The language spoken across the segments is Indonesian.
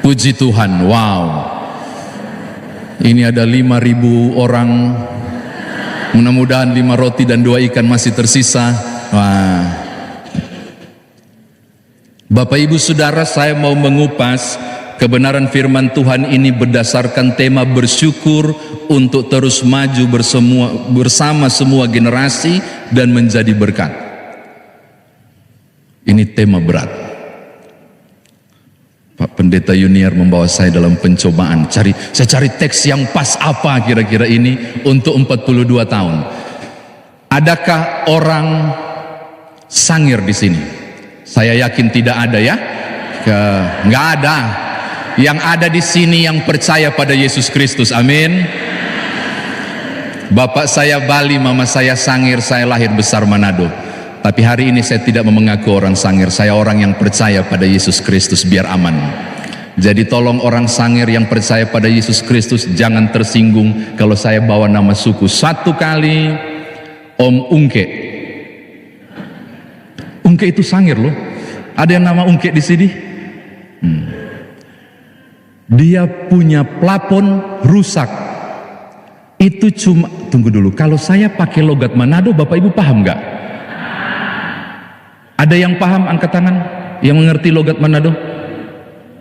Puji Tuhan, wow. Ini ada 5.000 orang. Mudah-mudahan 5 roti dan 2 ikan masih tersisa. Wah. Bapak Ibu Saudara, saya mau mengupas kebenaran firman Tuhan ini berdasarkan tema bersyukur untuk terus maju bersama semua generasi dan menjadi berkat. Ini tema berat. Pak Pendeta Yuniar membawa saya dalam pencobaan. Saya cari teks yang pas apa kira-kira ini untuk 42 tahun. Adakah orang sangir di sini? Saya yakin tidak ada ya. Nggak ada. Yang ada di sini yang percaya pada Yesus Kristus. Amin. Bapak saya Bali, mama saya Sangir, saya lahir besar Manado. Tapi hari ini saya tidak mengaku orang Sangir. Saya orang yang percaya pada Yesus Kristus biar aman. Jadi tolong orang Sangir yang percaya pada Yesus Kristus jangan tersinggung kalau saya bawa nama suku. Satu kali Om Ungke. Ungke itu Sangir loh. Ada yang nama Ungke di sini? Dia punya plafon rusak. Itu cuma, tunggu dulu, kalau saya pakai logat Manado, Bapak Ibu paham nggak? Ada yang paham angkat tangan? Yang mengerti logat Manado?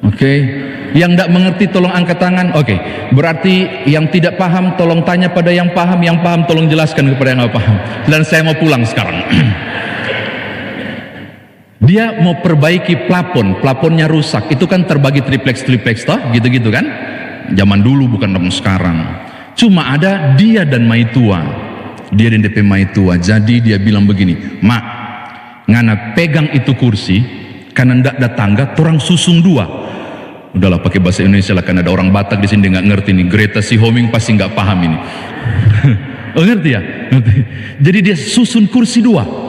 Oke. Yang tidak mengerti tolong angkat tangan. Oke. Berarti yang tidak paham tolong tanya pada yang paham tolong jelaskan kepada yang nggak paham. Dan saya mau pulang sekarang. Dia mau perbaiki plafonnya rusak. Itu kan terbagi triplex toh, gitu-gitu kan? Zaman dulu bukan zaman sekarang. Cuma ada dia dan Maitua. Dia dan DP Maitua. Jadi dia bilang begini, "Mak, ngana pegang itu kursi, karena ndak ada tangga, torang susung 2." Udahlah pakai bahasa Indonesia lah, kan ada orang Batak di sini nggak ngerti nih. Greta Sihoming pasti nggak paham ini. Oh ngerti ya? Ngerti. Jadi dia susun kursi 2.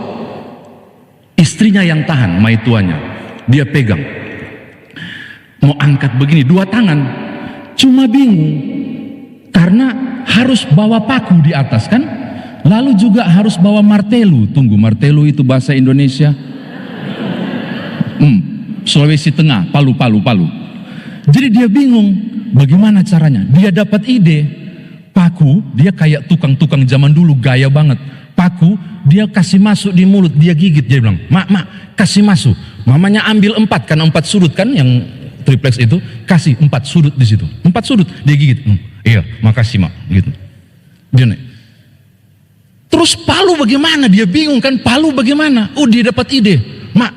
Istrinya yang tahan, Maituanya. Dia pegang. Mau angkat begini, 2 tangan. Cuma bingung. Karena harus bawa paku di atas kan? Lalu juga harus bawa martelu. Tunggu, martelu itu bahasa Indonesia? Sulawesi Tengah, Palu. Jadi dia bingung, bagaimana caranya? Dia dapat ide, paku, dia kayak tukang-tukang zaman dulu, gaya banget. Paku, dia kasih masuk di mulut, dia gigit, dia bilang, mak, kasih masuk. Mamanya ambil 4, kan 4 sudut kan yang triplex itu, kasih 4 sudut di situ. 4 sudut, dia gigit. Iya, makasih mak, gitu. Dia naik. Terus palu bagaimana? Dia bingung kan, palu bagaimana? Oh, dia dapat ide. Mak,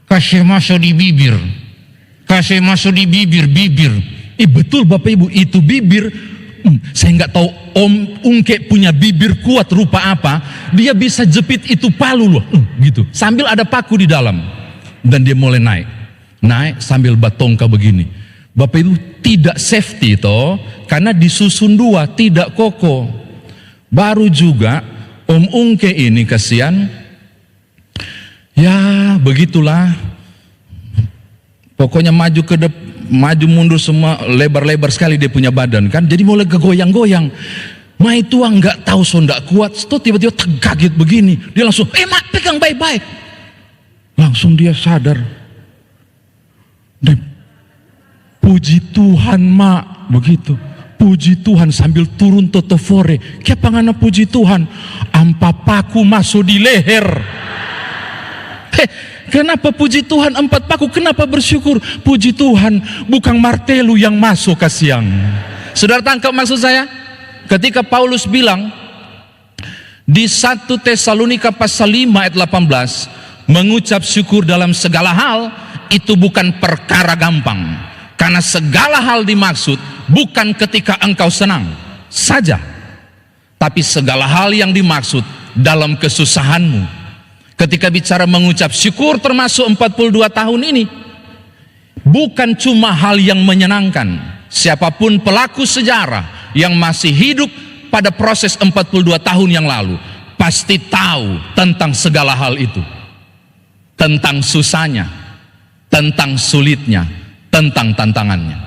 kasih masuk di bibir. Kasih masuk di bibir. Betul Bapak Ibu, itu bibir. Saya nggak tahu Om Ungke punya bibir kuat rupa apa. Dia bisa jepit itu palu loh, gitu. Sambil ada paku di dalam. Dan dia mulai naik sambil batongka begini. Bapak Ibu tidak safety toh, karena disusun 2 tidak kokoh. Baru juga Om Ungke ini kasihan. Ya begitulah. Pokoknya maju ke depan, maju mundur semua, lebar-lebar sekali dia punya badan kan. Jadi mulai kegoyang-goyang. Maitua nggak tahu sondak kuat, setelah tiba-tiba terkaget begini. Dia langsung, mak pegang baik-baik. Langsung dia sadar. Puji Tuhan mak, begitu. Puji Tuhan sambil turun totofore. Kepangana puji Tuhan, ampa paku masuk di leher. Kenapa puji Tuhan 4 paku? Kenapa bersyukur? Puji Tuhan bukan martelu yang masuk kasihan. Saudara tangkap maksud saya? Ketika Paulus bilang di 1 Tesalonika pasal 5 ayat 18, mengucap syukur dalam segala hal itu bukan perkara gampang. Karena segala hal dimaksud bukan ketika engkau senang saja, tapi segala hal yang dimaksud dalam kesusahanmu. Ketika bicara mengucap syukur termasuk 42 tahun ini, bukan cuma hal yang menyenangkan. Siapapun pelaku sejarah yang masih hidup pada proses 42 tahun yang lalu pasti tahu tentang segala hal itu. Tentang susahnya, tentang sulitnya, tentang tantangannya.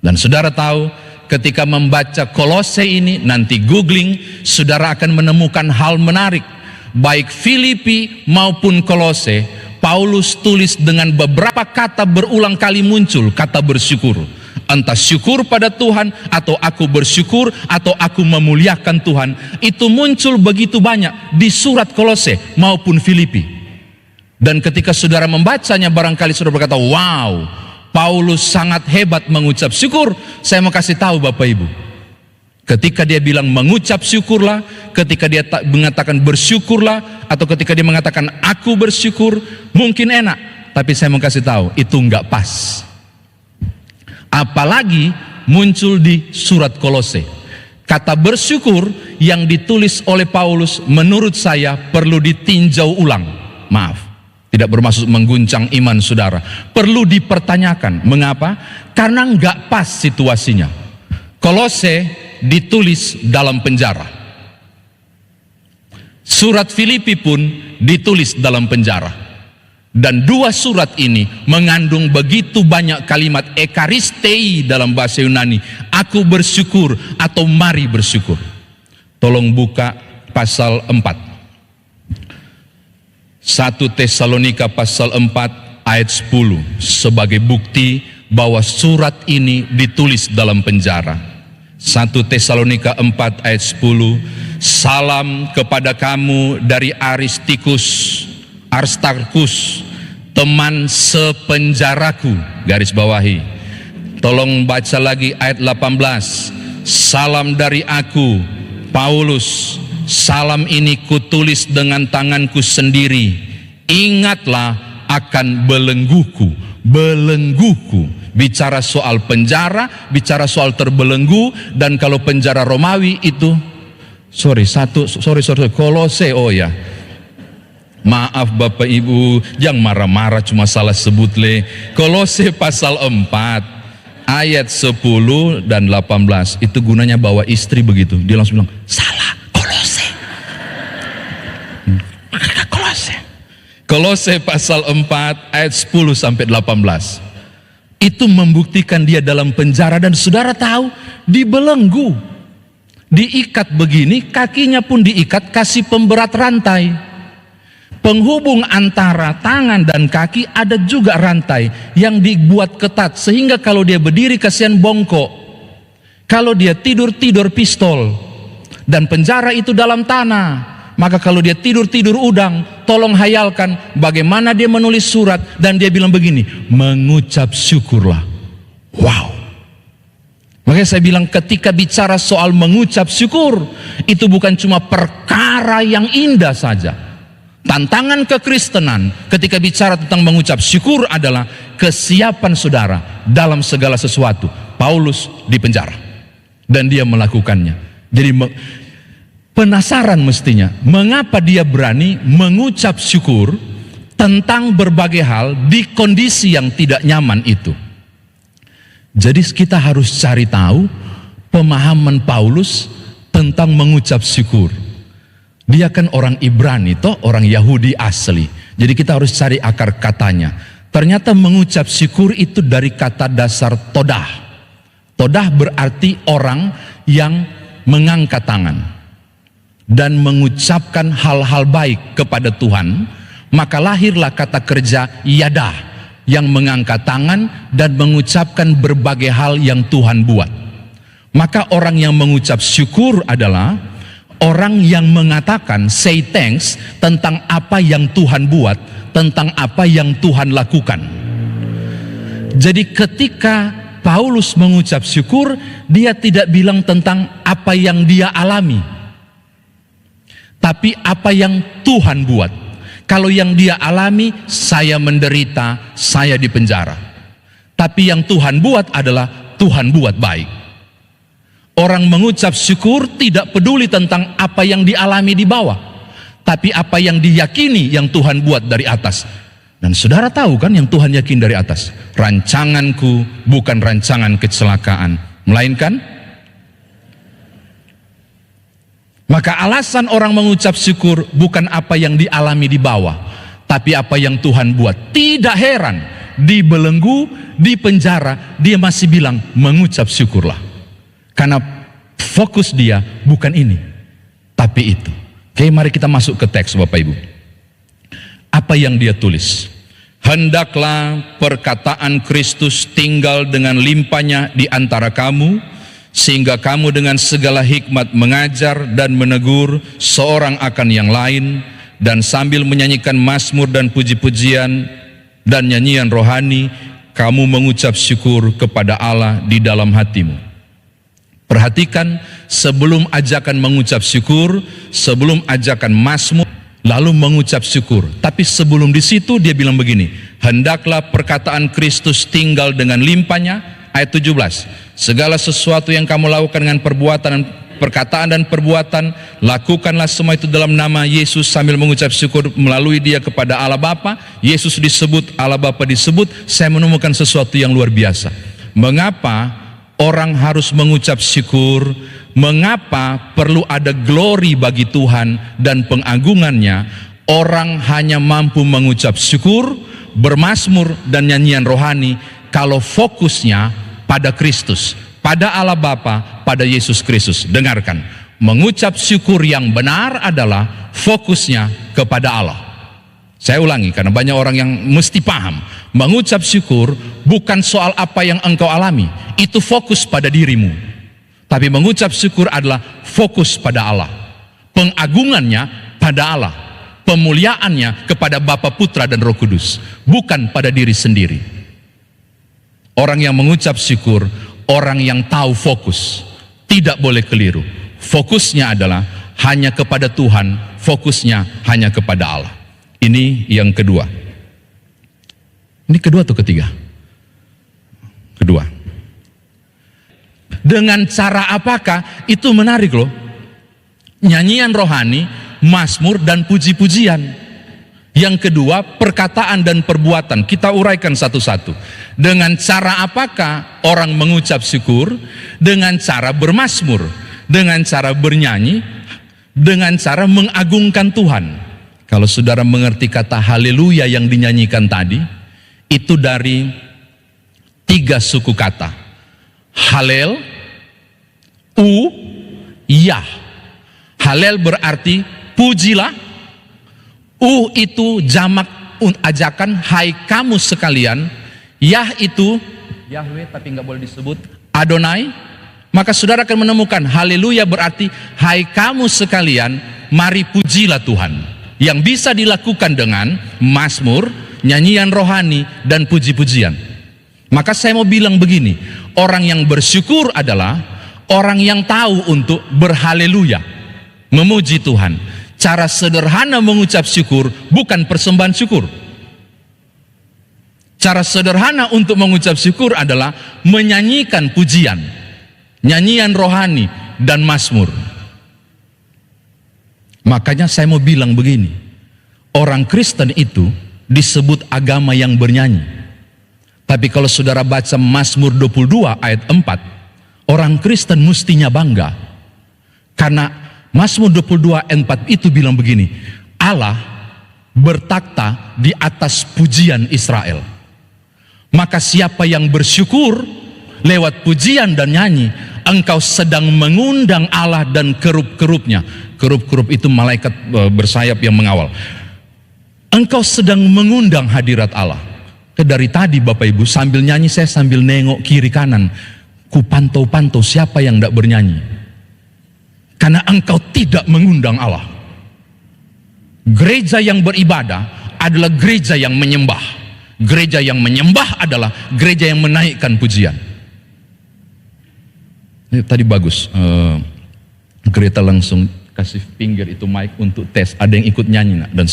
Dan saudara tahu, ketika membaca Kolose ini, nanti googling, saudara akan menemukan hal menarik. Baik Filipi maupun Kolose, Paulus tulis dengan beberapa kata berulang kali muncul kata bersyukur. Entah syukur pada Tuhan, atau aku bersyukur, atau aku memuliakan Tuhan. Itu muncul begitu banyak di surat Kolose maupun Filipi. Dan ketika saudara membacanya, barangkali saudara berkata, wow, Paulus sangat hebat mengucap syukur. Saya mau kasih tahu Bapak Ibu, ketika dia bilang mengucap syukurlah, ketika dia mengatakan bersyukurlah, atau ketika dia mengatakan aku bersyukur, mungkin enak, tapi saya mau kasih tahu, itu enggak pas. Apalagi muncul di surat Kolose. Kata bersyukur yang ditulis oleh Paulus menurut saya perlu ditinjau ulang. Maaf, tidak bermaksud mengguncang iman saudara. Perlu dipertanyakan. Mengapa? Karena enggak pas situasinya. Kolose ditulis dalam penjara. Surat Filipi pun ditulis dalam penjara. Dan dua surat ini mengandung begitu banyak kalimat ekaristei dalam bahasa Yunani. Aku bersyukur atau mari bersyukur. Tolong buka pasal 4. 1 Tesalonika pasal 4 ayat 10 sebagai bukti bahwa surat ini ditulis dalam penjara. 1 Tesalonika 4 ayat 10. Salam kepada kamu dari Aristarkus, teman sepenjaraku. Garis bawahi. Tolong baca lagi ayat 18. Salam dari aku, Paulus. Salam ini kutulis dengan tanganku sendiri. Ingatlah akan belengguku. Belengguku. Bicara soal penjara, bicara soal terbelenggu. Dan kalau penjara Romawi itu, sorry, Kolose, oh ya. Maaf Bapak Ibu, jangan marah-marah, cuma salah sebut le. Kolose pasal 4 ayat 10 dan 18. Itu gunanya bawa istri begitu. Dia langsung bilang, salah, Kolose. Kolose pasal 4 ayat 10 sampai 18. Itu membuktikan dia dalam penjara, dan saudara tahu, dibelenggu. Diikat begini, kakinya pun diikat, kasih pemberat rantai. Penghubung antara tangan dan kaki ada juga rantai yang dibuat ketat, sehingga kalau dia berdiri kasihan bongkok, kalau dia tidur pistol. Dan penjara itu dalam tanah, maka kalau dia tidur udang. Tolong hayalkan bagaimana dia menulis surat, dan dia bilang begini, mengucap syukurlah. Wow. Makanya saya bilang, ketika bicara soal mengucap syukur, itu bukan cuma perkara yang indah saja. Tantangan kekristenan ketika bicara tentang mengucap syukur adalah kesiapan saudara dalam segala sesuatu. Paulus di penjara dan dia melakukannya. Jadi penasaran mestinya, mengapa dia berani mengucap syukur tentang berbagai hal di kondisi yang tidak nyaman itu. Jadi kita harus cari tahu pemahaman Paulus tentang mengucap syukur. Dia kan orang Ibrani toh, orang Yahudi asli. Jadi kita harus cari akar katanya. Ternyata mengucap syukur itu dari kata dasar todah. Todah berarti orang yang mengangkat tangan dan mengucapkan hal-hal baik kepada Tuhan. Maka lahirlah kata kerja yadah, yang mengangkat tangan dan mengucapkan berbagai hal yang Tuhan buat. Maka orang yang mengucap syukur adalah orang yang mengatakan say thanks tentang apa yang Tuhan buat, tentang apa yang Tuhan lakukan. Jadi ketika Paulus mengucap syukur, dia tidak bilang tentang apa yang dia alami, tapi apa yang Tuhan buat. Kalau yang dia alami, saya menderita, saya di penjara. Tapi yang Tuhan buat adalah Tuhan buat baik. Orang mengucap syukur tidak peduli tentang apa yang dialami di bawah, tapi apa yang diyakini yang Tuhan buat dari atas. Dan saudara tahu kan yang Tuhan yakin dari atas? Rancanganku bukan rancangan kecelakaan, melainkan. Maka alasan orang mengucap syukur bukan apa yang dialami di bawah, tapi apa yang Tuhan buat. Tidak heran, dibelenggu, di penjara, dia masih bilang mengucap syukurlah. Karena fokus dia bukan ini, tapi itu. Oke, mari kita masuk ke teks Bapak Ibu. Apa yang dia tulis? Hendaklah perkataan Kristus tinggal dengan limpahnya di antara kamu, sehingga kamu dengan segala hikmat mengajar dan menegur seorang akan yang lain, dan sambil menyanyikan mazmur dan puji-pujian dan nyanyian rohani, kamu mengucap syukur kepada Allah di dalam hatimu. Perhatikan, sebelum ajakan mengucap syukur, sebelum ajakan mazmur, lalu mengucap syukur. Tapi sebelum di situ dia bilang begini, hendaklah perkataan Kristus tinggal dengan limpahnya. Ayat 17, segala sesuatu yang kamu lakukan dengan perkataan dan perbuatan, lakukanlah semua itu dalam nama Yesus sambil mengucap syukur melalui dia kepada Allah Bapa. Yesus disebut, Allah Bapa disebut. Saya menemukan sesuatu yang luar biasa. Mengapa orang harus mengucap syukur? Mengapa perlu ada glory bagi Tuhan dan pengagungannya? Orang hanya mampu mengucap syukur, bermazmur dan nyanyian rohani kalau fokusnya pada Kristus, pada Allah Bapa, pada Yesus Kristus. Dengarkan, mengucap syukur yang benar adalah fokusnya kepada Allah. Saya ulangi karena banyak orang yang mesti paham. Mengucap syukur bukan soal apa yang engkau alami, itu fokus pada dirimu. Tapi mengucap syukur adalah fokus pada Allah. Pengagungannya pada Allah. Pemuliaannya kepada Bapa, Putra dan Roh Kudus, bukan pada diri sendiri. Orang yang mengucap syukur, orang yang tahu fokus, tidak boleh keliru. Fokusnya adalah hanya kepada Tuhan, fokusnya hanya kepada Allah. Ini yang kedua. Ini kedua atau ketiga? Kedua. Dengan cara apakah? Itu menarik loh. Nyanyian rohani, mazmur dan puji-pujian. Yang kedua, perkataan dan perbuatan. Kita uraikan satu-satu. Dengan cara apakah orang mengucap syukur? Dengan cara bermazmur, dengan cara bernyanyi, dengan cara mengagungkan Tuhan. Kalau saudara mengerti kata haleluya yang dinyanyikan tadi, itu dari 3 suku kata. Halel, Yah. Halel berarti pujilah. Itu jamak ajakan, hai kamu sekalian. Yah itu Yahweh tapi nggak boleh disebut Adonai. Maka saudara akan menemukan haleluya berarti hai kamu sekalian, mari pujilah Tuhan. Yang bisa dilakukan dengan mazmur, nyanyian rohani dan puji-pujian. Maka saya mau bilang begini, orang yang bersyukur adalah orang yang tahu untuk berhaleluya, memuji Tuhan. Cara sederhana mengucap syukur bukan persembahan syukur. Cara sederhana untuk mengucap syukur adalah menyanyikan pujian, nyanyian rohani dan mazmur. Makanya saya mau bilang begini, orang Kristen itu disebut agama yang bernyanyi. Tapi kalau saudara baca Mazmur 22 ayat 4, orang Kristen mestinya bangga. Karena Mazmur 22 ayat 4 itu bilang begini, Allah bertakhta di atas pujian Israel. Maka siapa yang bersyukur lewat pujian dan nyanyi, engkau sedang mengundang Allah dan kerup-kerupnya. Kerup-kerup itu malaikat bersayap yang mengawal. Engkau sedang mengundang hadirat Allah. Dari tadi Bapak Ibu sambil nyanyi saya sambil nengok kiri kanan. Ku pantau-pantau siapa yang tidak bernyanyi. Karena engkau tidak mengundang Allah. Gereja yang beribadah adalah gereja yang menyembah. Gereja yang menyembah adalah gereja yang menaikkan pujian. Tadi bagus. Greta langsung kasih pinggir itu mic untuk tes. Ada yang ikut nyanyi dan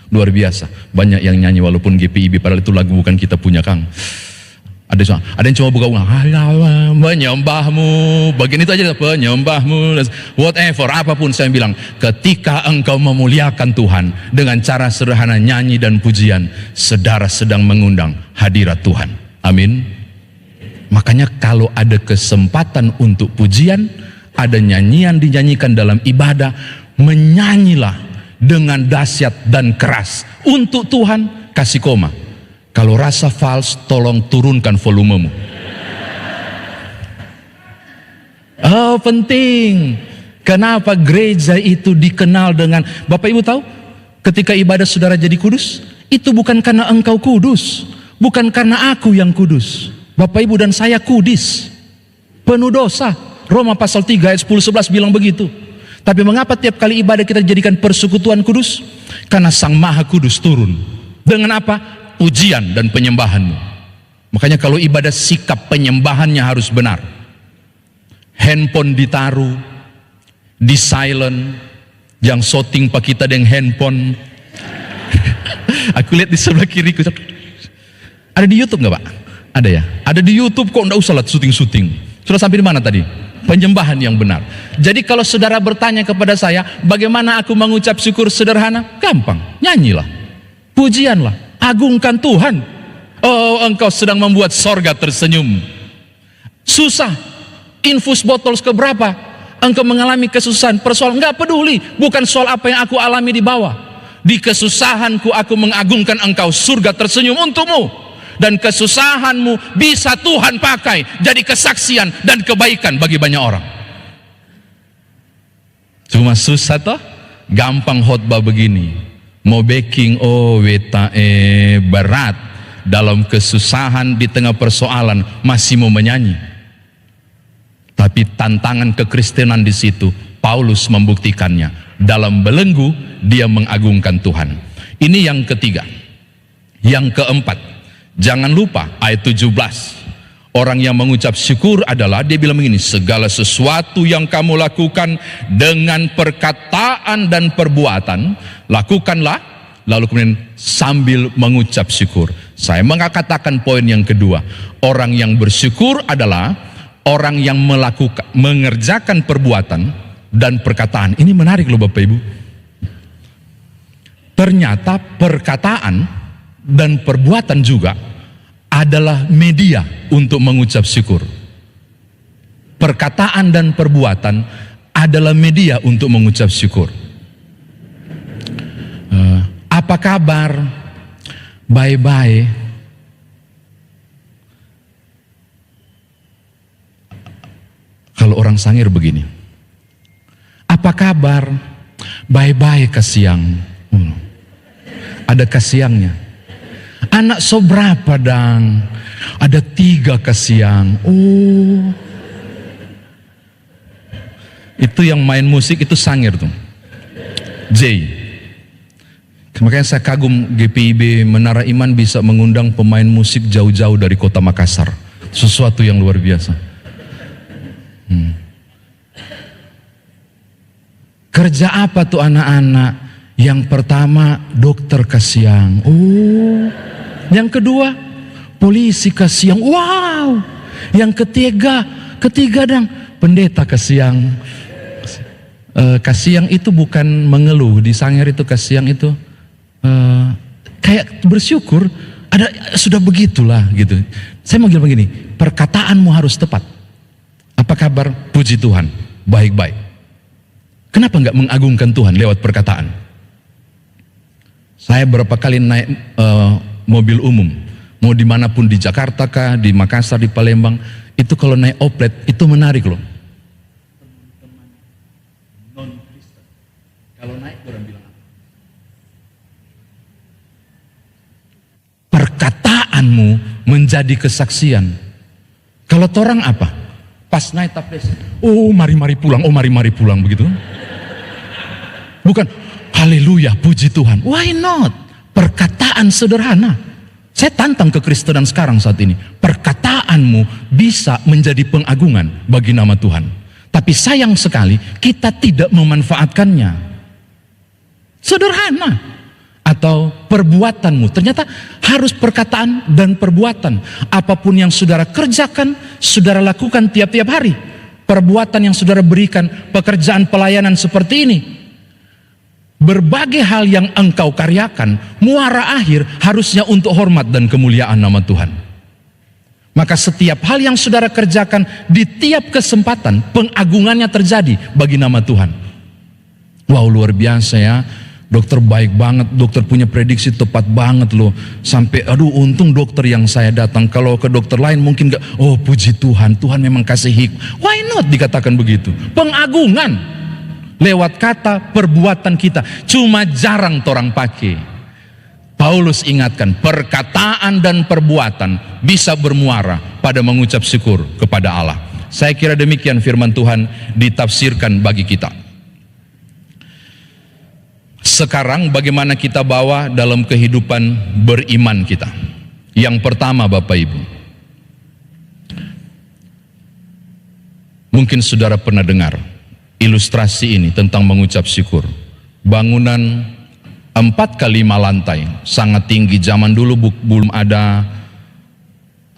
luar biasa. Banyak yang nyanyi walaupun GPIB padahal itu lagu bukan kita punya Kang. Ada yang cuma buka-buka menyembahmu, bagian itu aja penyembahmu, whatever, apapun. Saya bilang ketika engkau memuliakan Tuhan dengan cara sederhana nyanyi dan pujian, saudara sedang mengundang hadirat Tuhan. Amin. Makanya kalau ada kesempatan untuk pujian, ada nyanyian dinyanyikan dalam ibadah, menyanyilah dengan dahsyat dan keras untuk Tuhan. Kasih koma. Kalau rasa fals, tolong turunkan volumemu. Oh, penting. Kenapa gereja itu dikenal dengan, Bapak Ibu tahu, ketika ibadah saudara jadi kudus, Itu bukan karena engkau kudus, bukan karena aku yang kudus. Bapak Ibu dan saya kudis, penuh dosa. Roma pasal 3 ayat 10-11 bilang begitu. Tapi mengapa tiap kali ibadah kita dijadikan persekutuan kudus? Karena Sang Maha Kudus turun. Dengan apa? Pujian dan penyembahanmu. Makanya kalau ibadah, sikap penyembahannya harus benar. Handphone ditaruh, di silent, yang shooting pak kita dengan handphone. Aku lihat di sebelah kiriku. Ada di YouTube nggak Pak? Ada ya? Ada di YouTube kok, nggak usah lah syuting-syuting. Sudah sampai di mana tadi? Penyembahan yang benar. Jadi kalau saudara bertanya kepada saya, bagaimana aku mengucap syukur sederhana? Gampang, nyanyilah, pujianlah, agungkan Tuhan. Oh, engkau sedang membuat sorga tersenyum. Susah, infus botol keberapa? Engkau mengalami kesusahan, persoalan, nggak peduli. Bukan soal apa yang aku alami di bawah. Di kesusahanku aku mengagungkan engkau, surga tersenyum untukmu. Dan kesusahanmu bisa Tuhan pakai jadi kesaksian dan kebaikan bagi banyak orang. Cuma susah toh, gampang khotbah begini. Mau backing, oh wetae berat. Dalam kesusahan di tengah persoalan masih mau menyanyi. Tapi tantangan kekristenan di situ, Paulus membuktikannya. Dalam belenggu dia mengagungkan Tuhan. Ini yang ketiga. Yang keempat, jangan lupa ayat 17. Orang yang mengucap syukur adalah, dia bilang begini, segala sesuatu yang kamu lakukan dengan perkataan dan perbuatan, lakukanlah, lalu kemudian sambil mengucap syukur. Saya mengatakan poin yang kedua, orang yang bersyukur adalah orang yang mengerjakan perbuatan dan perkataan. Ini menarik loh Bapak Ibu. Ternyata perkataan dan perbuatan juga adalah media untuk mengucap syukur. Perkataan dan perbuatan adalah media untuk mengucap syukur. Apa kabar? Bye-bye. Kalau orang Sangir begini. Apa kabar? Bye-bye kasiang. Ada kasiangnya. Anak seberapa dang? Ada 3 kasiang. Oh, itu yang main musik itu Sangir tuh, J. Makanya saya kagum GPIB Menara Iman bisa mengundang pemain musik jauh-jauh dari kota Makassar. Sesuatu yang luar biasa. Kerja apa tuh anak-anak? Yang pertama dokter kasiang. Oh. Yang kedua polisi kasiang. Wow. Yang ketiga dang pendeta kasiang. Kasiang itu bukan mengeluh. Di Sangir itu kasiang itu kayak bersyukur. Ada sudah begitulah gitu. Saya mau bilang begini, perkataanmu harus tepat. Apa kabar? Puji Tuhan, baik-baik. Kenapa nggak mengagungkan Tuhan lewat perkataan? Saya berapa kali naik mobil umum, mau dimanapun di Jakarta kah, di Makassar, di Palembang, itu kalau naik oplet itu menarik loh. Teman-teman non-Kristen, kalau naik orang bilang apa? Perkataanmu menjadi kesaksian. Kalau orang apa? Pas naik taples, oh mari-mari pulang, oh mari-mari pulang begitu. Bukan, haleluya, puji Tuhan. Why not? Perkataan sederhana. Saya tantang kekristenan sekarang saat ini. Perkataanmu bisa menjadi pengagungan bagi nama Tuhan. Tapi sayang sekali kita tidak memanfaatkannya. Sederhana. Atau perbuatanmu. Ternyata harus perkataan dan perbuatan. Apapun yang saudara kerjakan, saudara lakukan tiap-tiap hari. Perbuatan yang saudara berikan, pekerjaan pelayanan seperti ini. Berbagai hal yang engkau karyakan, muara akhir harusnya untuk hormat dan kemuliaan nama Tuhan. Maka setiap hal yang saudara kerjakan di tiap kesempatan, pengagungannya terjadi bagi nama Tuhan. Wow, luar biasa ya. Dokter baik banget, dokter punya prediksi tepat banget loh. Sampai aduh untung dokter yang saya datang. Kalau ke dokter lain mungkin gak, oh puji Tuhan, Tuhan memang kasih hikmah. Why not dikatakan begitu? Pengagungan. Lewat kata perbuatan kita. Cuma jarang orang pakai. Paulus ingatkan, perkataan dan perbuatan bisa bermuara pada mengucap syukur kepada Allah. Saya kira demikian firman Tuhan ditafsirkan bagi kita. Sekarang bagaimana kita bawa dalam kehidupan beriman kita? Yang pertama, Bapak Ibu, mungkin saudara pernah dengar ilustrasi ini tentang mengucap syukur. Bangunan 4 kali 5 lantai, sangat tinggi. Zaman dulu belum ada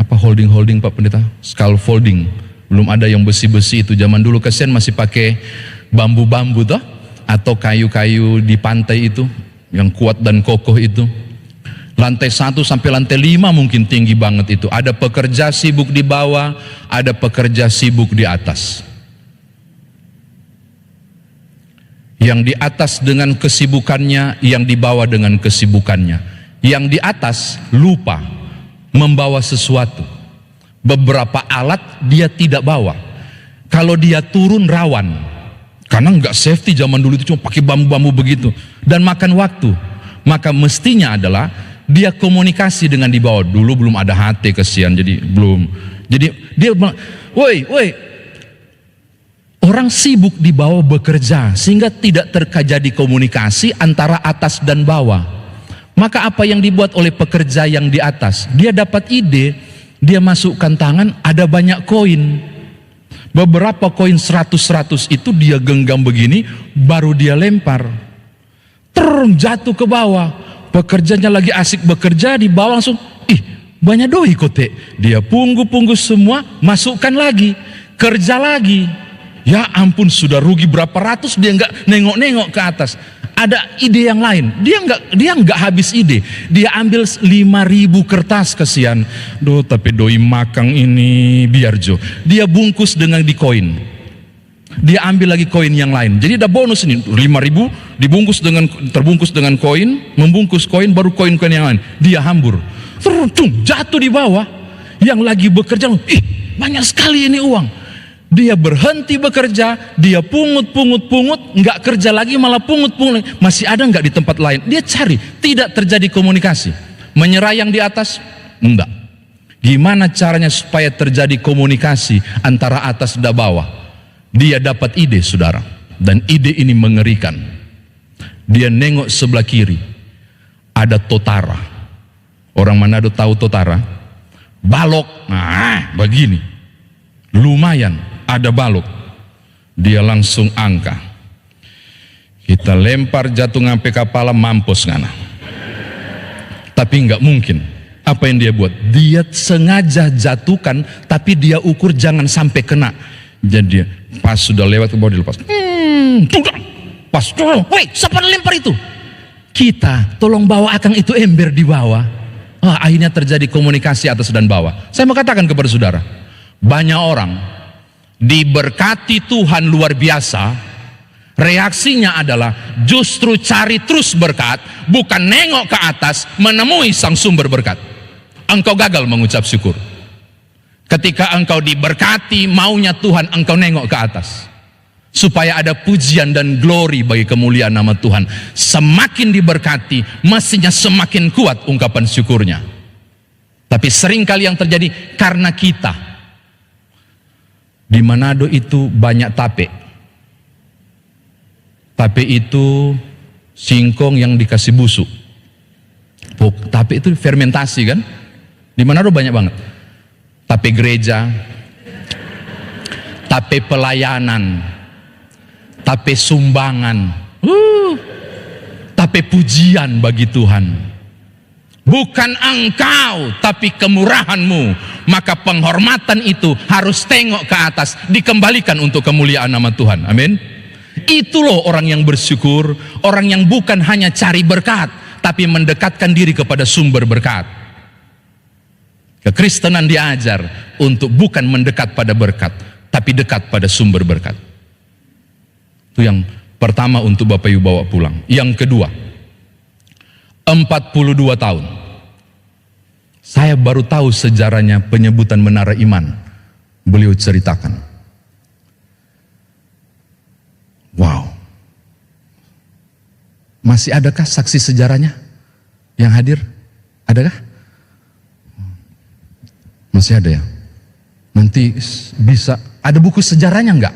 holding Pak Pendeta, scaffolding, belum ada yang besi-besi itu. Zaman dulu kasihan masih pakai bambu-bambu toh, atau kayu-kayu di pantai itu yang kuat dan kokoh itu. Lantai 1 sampai lantai 5 mungkin tinggi banget itu. Ada pekerja sibuk di bawah, ada pekerja sibuk di atas. Yang di atas dengan kesibukannya, yang di bawah dengan kesibukannya. Yang di atas lupa membawa sesuatu. Beberapa alat dia tidak bawa. Kalau dia turun rawan, karena nggak safety zaman dulu itu, cuma pakai bambu-bambu begitu dan makan waktu. Maka mestinya adalah dia komunikasi dengan di bawah. Dulu belum ada HT, kesian, jadi belum. Jadi dia bilang, woi, orang sibuk di bawah bekerja sehingga tidak terjadi komunikasi antara atas dan bawah. Maka apa yang dibuat oleh pekerja yang di atas? Dia dapat ide, dia masukkan tangan, ada banyak koin. Beberapa koin 100 itu dia genggam begini, baru dia lempar. Jatuh ke bawah. Pekerjanya lagi asik bekerja, di bawah langsung, banyak doi kote. Dia punggu semua, masukkan lagi, kerja lagi. Ya ampun, sudah rugi berapa ratus, dia nggak nengok-nengok ke atas. Ada ide yang lain, dia nggak habis ide. Dia ambil 5.000 kertas, kasihan. Tapi doi makang ini biar jo. Dia bungkus dengan di koin. Dia ambil lagi koin yang lain. Jadi ada bonus ini, 5.000 terbungkus dengan koin, membungkus koin, baru koin-koin yang lain. Dia hambur, jatuh di bawah. Yang lagi bekerja, banyak sekali ini uang. Dia berhenti bekerja, dia pungut, nggak kerja lagi, malah pungut. Masih ada nggak di tempat lain? Dia cari, tidak terjadi komunikasi. Menyerah yang di atas? Enggak. Gimana caranya supaya terjadi komunikasi antara atas dan bawah? Dia dapat ide, saudara, dan ide ini mengerikan. Dia nengok sebelah kiri, ada totara. Orang Manado tahu totara? Balok, begini, lumayan. Ada balok, dia langsung angka. Kita lempar jatuh ngampe kepala, mampus ngana. Tapi nggak mungkin. Apa yang dia buat? Dia sengaja jatuhkan, tapi dia ukur jangan sampai kena. Jadi dia pas sudah lewat ke bawah dilepas. Pas, woi, siapa lempar itu? Kita tolong bawa akang itu ember di bawah. Akhirnya terjadi komunikasi atas dan bawah. Saya mau katakan kepada saudara, banyak orang diberkati Tuhan luar biasa, reaksinya adalah justru cari terus berkat, bukan nengok ke atas menemui sang sumber berkat. Engkau gagal mengucap syukur. Ketika engkau diberkati, maunya Tuhan engkau nengok ke atas supaya ada pujian dan glory bagi kemuliaan nama Tuhan. Semakin diberkati, mestinya semakin kuat ungkapan syukurnya. Tapi seringkali yang terjadi karena kita di Manado itu banyak tape. Tape itu singkong yang dikasih busuk. Tape itu fermentasi kan? Di Manado banyak banget. Tape gereja, tape pelayanan, tape sumbangan, tape pujian bagi Tuhan. Bukan engkau, tapi kemurahanmu. Maka penghormatan itu harus tengok ke atas, dikembalikan untuk kemuliaan nama Tuhan. Amin. Itu loh orang yang bersyukur, orang yang bukan hanya cari berkat, tapi mendekatkan diri kepada sumber berkat. Kekristenan diajar untuk bukan mendekat pada berkat, tapi dekat pada sumber berkat. Itu yang pertama untuk Bapak Ibu bawa pulang. Yang kedua, 42 tahun. Saya baru tahu sejarahnya penyebutan menara iman. Beliau ceritakan. Wow. Masih adakah saksi sejarahnya? Yang hadir? Adakah? Masih ada ya? Nanti bisa, ada buku sejarahnya enggak?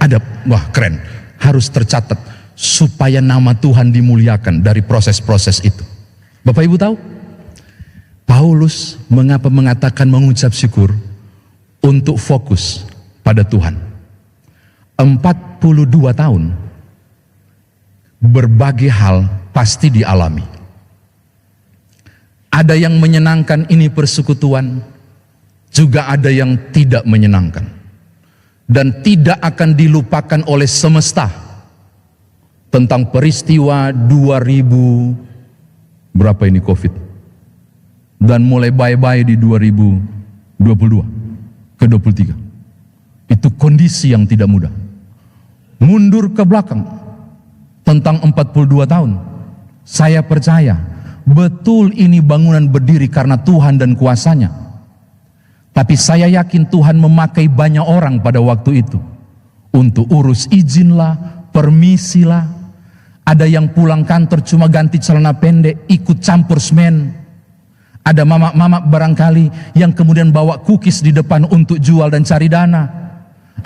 Ada, wah keren. Harus tercatat supaya nama Tuhan dimuliakan dari proses-proses itu. Bapak Ibu tahu? Paulus mengapa mengatakan mengucap syukur? Untuk fokus pada Tuhan. 42 tahun berbagai hal pasti dialami. Ada yang menyenangkan, ini persekutuan, juga ada yang tidak menyenangkan. Dan tidak akan dilupakan oleh semesta tentang peristiwa 2000 berapa ini COVID. Dan mulai bye-bye di 2022 ke 23. Itu kondisi yang tidak mudah. Mundur ke belakang tentang 42 tahun. Saya percaya betul ini bangunan berdiri karena Tuhan dan kuasanya. Tapi saya yakin Tuhan memakai banyak orang pada waktu itu untuk urus izinlah, permisilah. Ada yang pulang kantor cuma ganti celana pendek, ikut campur semen. Ada mama-mama barangkali yang kemudian bawa cookies di depan untuk jual dan cari dana.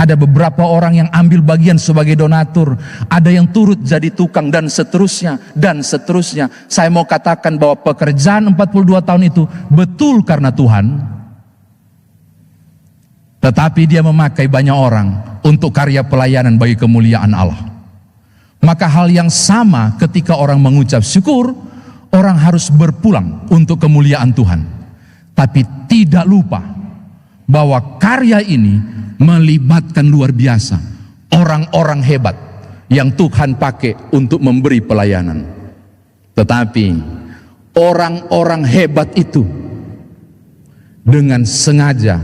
Ada beberapa orang yang ambil bagian sebagai donatur. Ada yang turut jadi tukang dan seterusnya. Dan seterusnya. Saya mau katakan bahwa pekerjaan 42 tahun itu betul karena Tuhan. Tetapi dia memakai banyak orang untuk karya pelayanan bagi kemuliaan Allah. Maka hal yang sama ketika orang mengucap syukur, orang harus berpulang untuk kemuliaan Tuhan. Tapi tidak lupa bahwa karya ini melibatkan luar biasa orang-orang hebat yang Tuhan pakai untuk memberi pelayanan. Tetapi orang-orang hebat itu dengan sengaja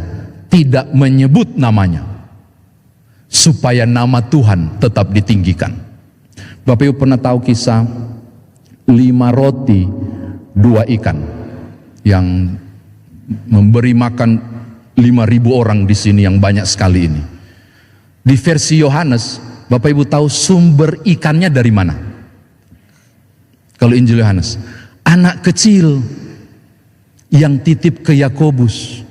tidak menyebut namanya supaya nama Tuhan tetap ditinggikan. Bapak Ibu pernah tahu kisah 5 roti 2 ikan yang memberi makan 5.000 orang di sini yang banyak sekali ini. Di versi Yohanes, Bapak Ibu tahu sumber ikannya dari mana? Kalau Injil Yohanes, anak kecil yang titip ke Yakobus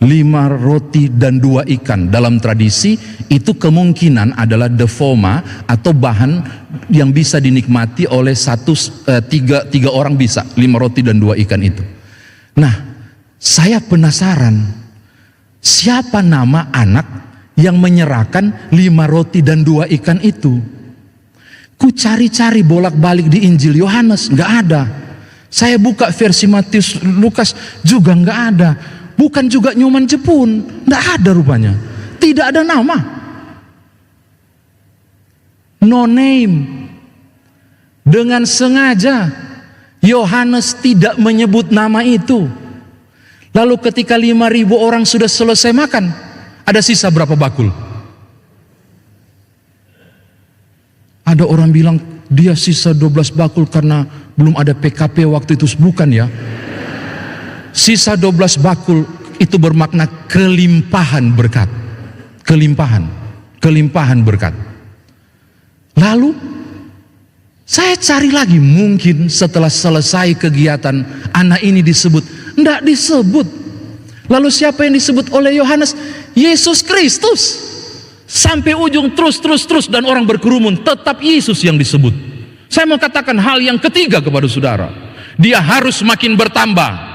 5 roti dan 2 ikan. Dalam tradisi itu kemungkinan adalah devoma atau bahan yang bisa dinikmati oleh tiga orang bisa 5 roti dan 2 ikan itu. Nah, saya penasaran siapa nama anak yang menyerahkan 5 roti dan 2 ikan itu. Ku cari-cari bolak-balik di Injil Yohanes, nggak ada. Saya buka versi Matius, Lukas juga nggak ada. Bukan juga Nyoman Jepun, nggak ada rupanya. Tidak ada nama. No name. Dengan sengaja Yohanes tidak menyebut nama itu. Lalu ketika 5.000 orang sudah selesai makan, ada sisa berapa bakul? Ada orang bilang dia sisa 12 bakul karena belum ada PKP waktu itu. Bukan ya. Sisa 12 bakul itu bermakna kelimpahan berkat. Kelimpahan berkat. Lalu saya cari lagi, mungkin setelah selesai kegiatan anak ini disebut. Tidak disebut. Lalu siapa yang disebut oleh Yohanes? Yesus Kristus. Sampai ujung terus dan orang berkerumun, tetap Yesus yang disebut. Saya mau katakan hal yang ketiga kepada saudara. Dia harus makin bertambah.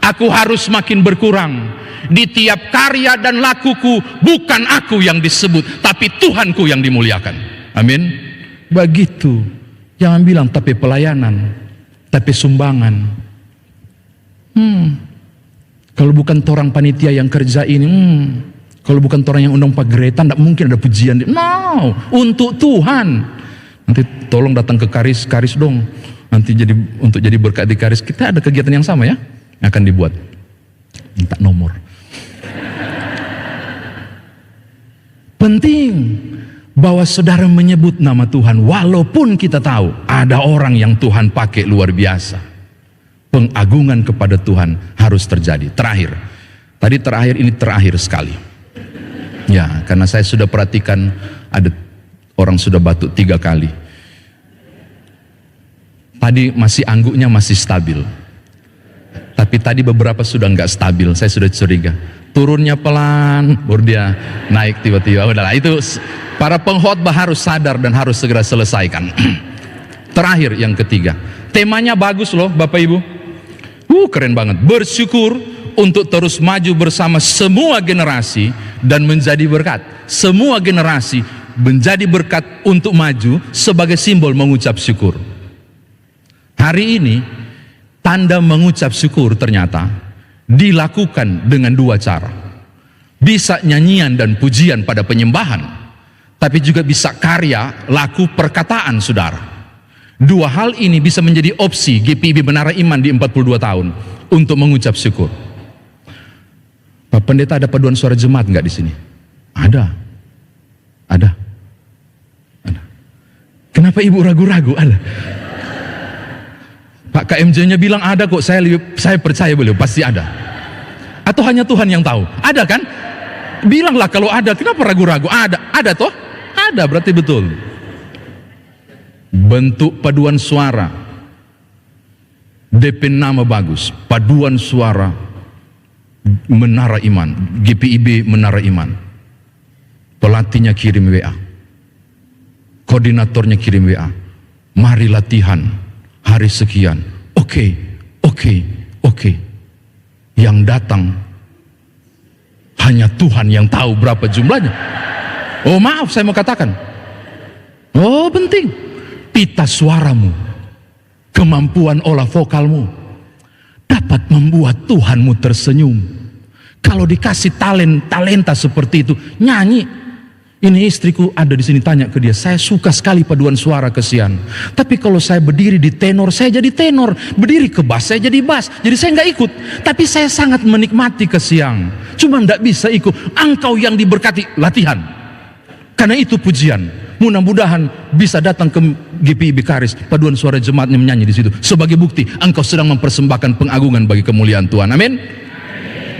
Aku harus makin berkurang. Di tiap karya dan lakuku bukan aku yang disebut, tapi Tuhanku yang dimuliakan. Amin. Begitu. Jangan bilang tapi pelayanan, tapi sumbangan. Kalau bukan orang panitia yang kerja ini, kalau bukan orang yang undang Pak Greta, tidak mungkin ada pujian. No, untuk Tuhan. Nanti tolong datang ke Karis dong. Nanti untuk jadi berkat di Karis. Kita ada kegiatan yang sama ya, yang akan dibuat. Minta nomor. Penting bahwa saudara menyebut nama Tuhan, walaupun kita tahu ada orang yang Tuhan pakai luar biasa. Pengagungan kepada Tuhan harus terjadi. Terakhir, ini terakhir sekali. Ya, karena saya sudah perhatikan ada orang sudah batuk 3 kali. Tadi masih angguknya masih stabil. Tapi tadi beberapa sudah nggak stabil, saya sudah curiga. Turunnya pelan, baru dia naik tiba-tiba. Udahlah, itu para pengkhotbah harus sadar dan harus segera selesaikan. Terakhir yang ketiga, temanya bagus loh Bapak Ibu. Keren banget. Bersyukur untuk terus maju bersama semua generasi dan menjadi berkat. Semua generasi menjadi berkat untuk maju sebagai simbol mengucap syukur. Hari ini tanda mengucap syukur ternyata dilakukan dengan dua cara. Bisa nyanyian dan pujian pada penyembahan, tapi juga bisa karya, laku, perkataan saudara. Dua hal ini bisa menjadi opsi GPIB Menara Iman di 42 tahun untuk mengucap syukur. Pak Pendeta, ada paduan suara jemaat nggak di sini? Ada. Kenapa ibu ragu-ragu? Ada. Pak KMJ-nya bilang ada kok, saya percaya beliau pasti ada. Atau hanya Tuhan yang tahu? Ada kan? Bilanglah kalau ada, kenapa ragu-ragu? Ada toh? Ada, berarti betul. Bentuk paduan suara, DP nama bagus, paduan suara Menara Iman, GPIB Menara Iman. Pelatihnya kirim WA, koordinatornya kirim WA, mari latihan hari sekian. Oke. Yang datang hanya Tuhan yang tahu berapa jumlahnya. Oh maaf, saya mau katakan, penting pita suaramu, kemampuan olah vokalmu dapat membuat Tuhanmu tersenyum. Kalau dikasih talenta seperti itu, nyanyi. Ini istriku ada di sini, tanya ke dia, saya suka sekali paduan suara, kesian. Tapi kalau saya berdiri di tenor, saya jadi tenor. Berdiri ke bass, saya jadi bass. Jadi saya nggak ikut. Tapi saya sangat menikmati kesiang. Cuma nggak bisa ikut. Engkau yang diberkati, latihan. Karena itu pujian. Mudah-mudahan bisa datang ke GPIB Karis, paduan suara jemaatnya menyanyi di situ. Sebagai bukti, engkau sedang mempersembahkan pengagungan bagi kemuliaan Tuhan. Amin.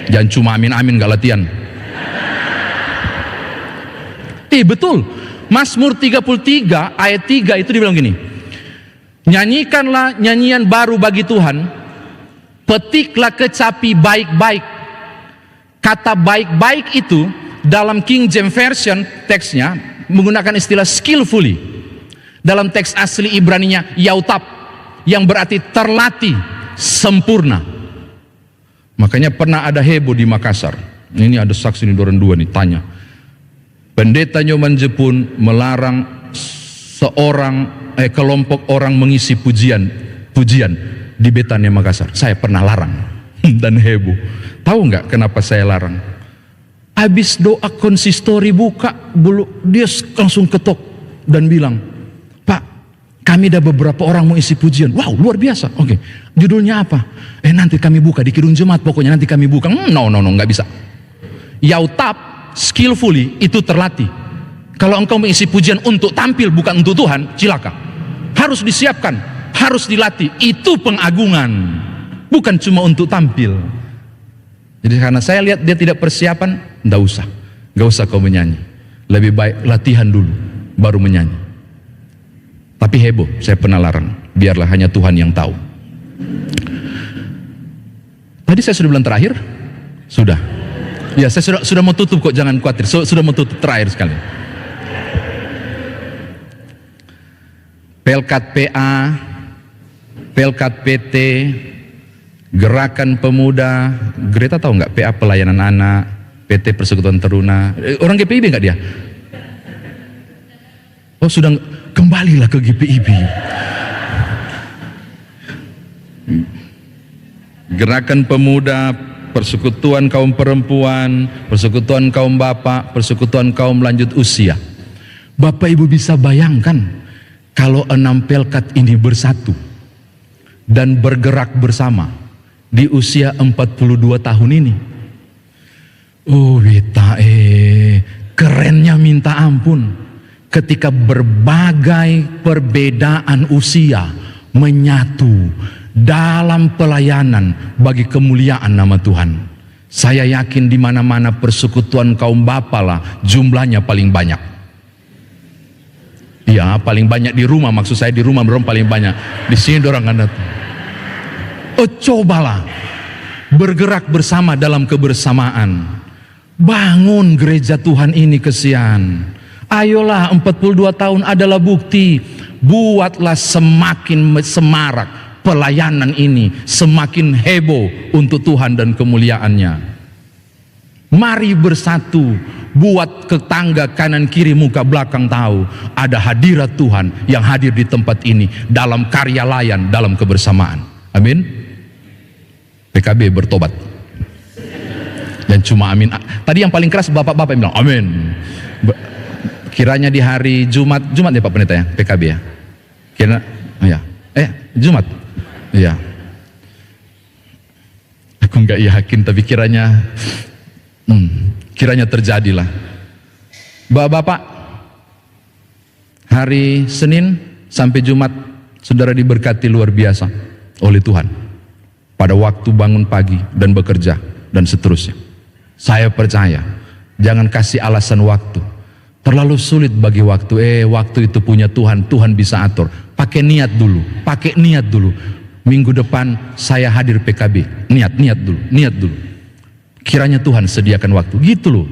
Jangan cuma amin nggak latihan. Betul. Mazmur 33 ayat 3 itu dibilang gini, nyanyikanlah nyanyian baru bagi Tuhan, petiklah kecapi baik-baik. Kata baik-baik itu dalam King James Version teksnya menggunakan istilah skillfully. Dalam teks asli Ibraninya yautap, yang berarti terlatih, sempurna. Makanya pernah ada heboh di Makassar. Ini ada saksi di Duren 2 nih, tanya, Pendeta Nyoman Jepun melarang kelompok orang mengisi pujian di Betania Makassar. Saya pernah larang dan heboh. Tahu nggak kenapa saya larang? Habis doa konsistori buka, dia langsung ketok dan bilang, Pak, kami ada beberapa orang mau isi pujian. Wow, luar biasa. Oke, judulnya apa? Nanti kami buka di Kidung Jemaat, pokoknya nanti kami buka. No, nggak bisa. Yautap, skillfully itu terlatih. Kalau engkau mengisi pujian untuk tampil bukan untuk Tuhan, cilaka. Harus disiapkan, harus dilatih. Itu pengagungan, bukan cuma untuk tampil. Jadi karena saya lihat dia tidak persiapan, nggak usah kau menyanyi. Lebih baik latihan dulu, baru menyanyi. Tapi heboh, saya pernah larang. Biarlah hanya Tuhan yang tahu. Tadi saya sudah bilang terakhir, sudah. Ya, saya sudah mau tutup kok, jangan khawatir. Sudah mau tutup, terakhir sekali. Pelkat PA, Pelkat PT, Gerakan Pemuda, Greta tahu nggak? PA Pelayanan Anak, PT Persekutuan Teruna. Orang GPIB nggak dia? Oh sudah, kembalilah ke GPIB. Gerakan Pemuda, Persekutuan Kaum Perempuan, Persekutuan Kaum Bapak, Persekutuan Kaum Lanjut Usia. Bapak Ibu bisa bayangkan kalau 6 pelkat ini bersatu dan bergerak bersama di usia 42 tahun ini. Kerennya minta ampun ketika berbagai perbedaan usia menyatu dalam pelayanan bagi kemuliaan nama Tuhan. Saya yakin di mana-mana persekutuan kaum bapa lah jumlahnya paling banyak. Ya, paling banyak di rumah, maksud saya di rumah dorang paling banyak. Di sini dorang kan datang. Cobalah bergerak bersama dalam kebersamaan. Bangun gereja Tuhan ini kesian. Ayolah, 42 tahun adalah bukti. Buatlah semakin semarak pelayanan ini, semakin heboh untuk Tuhan dan kemuliaannya. Mari bersatu, buat tetangga kanan kiri muka belakang tahu ada hadirat Tuhan yang hadir di tempat ini dalam karya layan, dalam kebersamaan. Amin. PKB bertobat. Dan cuma amin. Tadi yang paling keras bapak-bapak yang bilang amin. Kiranya di hari Jumat ya Pak Pendeta ya, PKB ya. Kira ya. Jumat. Iya. Aku nggak yakin tapi kiranya terjadilah. Bapak-bapak, hari Senin sampai Jumat saudara diberkati luar biasa oleh Tuhan. Pada waktu bangun pagi dan bekerja dan seterusnya. Saya percaya, jangan kasih alasan waktu. Terlalu sulit bagi waktu. Waktu itu punya Tuhan, Tuhan bisa atur. Pakai niat dulu. Minggu depan saya hadir PKB. Niat dulu. Kiranya Tuhan sediakan waktu. Gitu loh.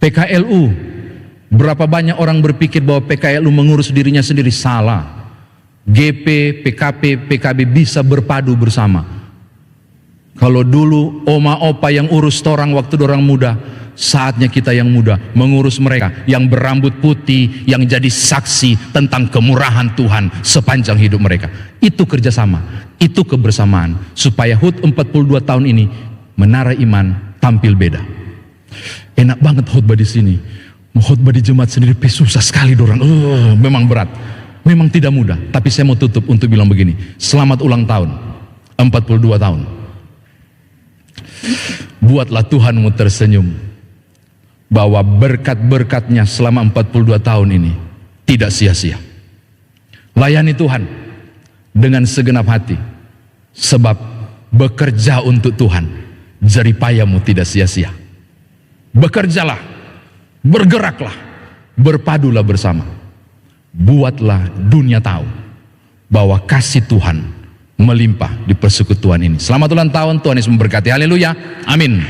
PKLU. Berapa banyak orang berpikir bahwa PKLU mengurus dirinya sendiri. Salah. GP, PKP, PKB bisa berpadu bersama. Kalau dulu oma opa yang urus orang waktu orang muda, saatnya kita yang muda mengurus mereka yang berambut putih, yang jadi saksi tentang kemurahan Tuhan sepanjang hidup mereka. Itu kerjasama, itu kebersamaan, supaya HUT 42 tahun ini Menara Iman tampil beda. Enak banget khotbah di sini. Mau khotbah di jemaat sendiri susah sekali dorang. Memang berat. Memang tidak mudah, tapi saya mau tutup untuk bilang begini. Selamat ulang tahun 42 tahun. Buatlah Tuhanmu tersenyum, bahwa berkat-berkatnya selama 42 tahun ini tidak sia-sia. Layani Tuhan dengan segenap hati, sebab bekerja untuk Tuhan, jeripayamu tidak sia-sia. Bekerjalah, bergeraklah, berpadulah bersama. Buatlah dunia tahu bahwa kasih Tuhan melimpah di persekutuan ini. Selamat ulang tahun, Tuhan Yesus memberkati. Haleluya, amin.